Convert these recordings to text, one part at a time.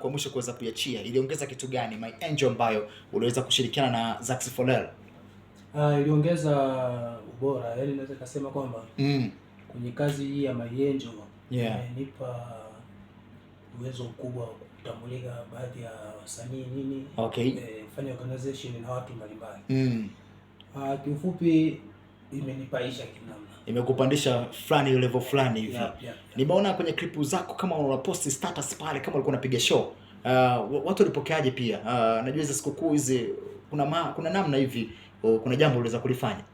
yako ya mwisho kuweza kuiachia iliongeza kitu gani? My Angel ambayo uliweza kushirikiana na Zax Folel. Iliongeza ubora, yaani naweza kusema kwamba kwenye kazi hii ya My Angel imenipa uwezo mkubwa wa kutambulika baadhi ya wasanii nini, fanya organization na watu mbalimbali. Kiufupi imenipaisha kinamna, imekupandisha fulani level fulani hivi. Nimeona kwenye clip zako kama unapost status pale kama ulikuwa unapiga show. Watu walipokeaje pia? Najua hizo sikukuu hizi kuna namna hivi, kuna jambo uliweza kulifanya.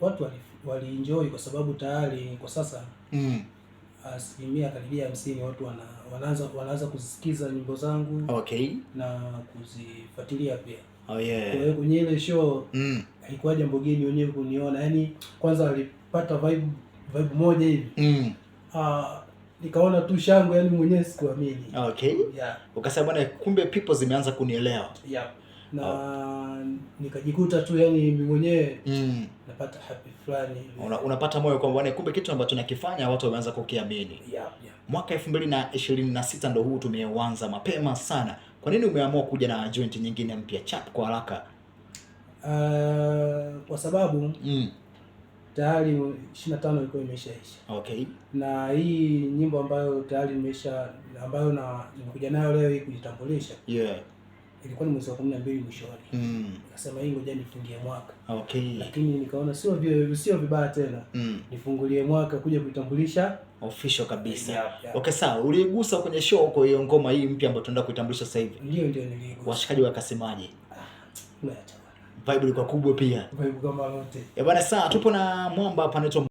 Watu walienjoy kwa sababu tayari kwa sasa asilimia karibia 50 watu wanaanza kuzisikiza nyimbo zangu na kuzifuatilia pia. Kwa hiyo kwenye ile show haikuwa jambo geni wenyewe kuniona, yani kwanza walipata vibe moja hivi. Nikaona tu shangwe, yani mwenyewe sikuamini. Ukasema bwana, kumbe people zimeanza kunielewa. Na nikajikuta tu yani mimi mwenyewe napata happy fulani hivi. Unapata moyo kwamba bwana, kumbe kitu ambacho nakifanya watu wameanza kukiamini. Mwaka 2026 ndio huu tumeanza mapema sana. Kwa nini umeamua kuja na joint nyingine mpya chap kwa haraka? Kwa sababu tayari 25 ilikuwa imeshaisha. Na hii nyimbo ambayo tayari ambayo nimekuja nayo leo hii kujitambulisha. Ilikuwa ni mwezi wa 12 mwishoni. Nikasema hii ngoja nifungie mwaka. Lakini nikaona sio vibaya tena. Nifungulie mwaka kuja kuitambulisha official kabisa. Sawa, uligusa kwenye show huko hiyo ngoma hii mpya ambayo tunaenda kuitambulisha sasa hivi. Ndio niligusa. Washikaji wakasemaje? Vibe ilikuwa kubwa pia. Vibe kama lote. Bwana, sawa, tupo na mwamba hapa anaitwa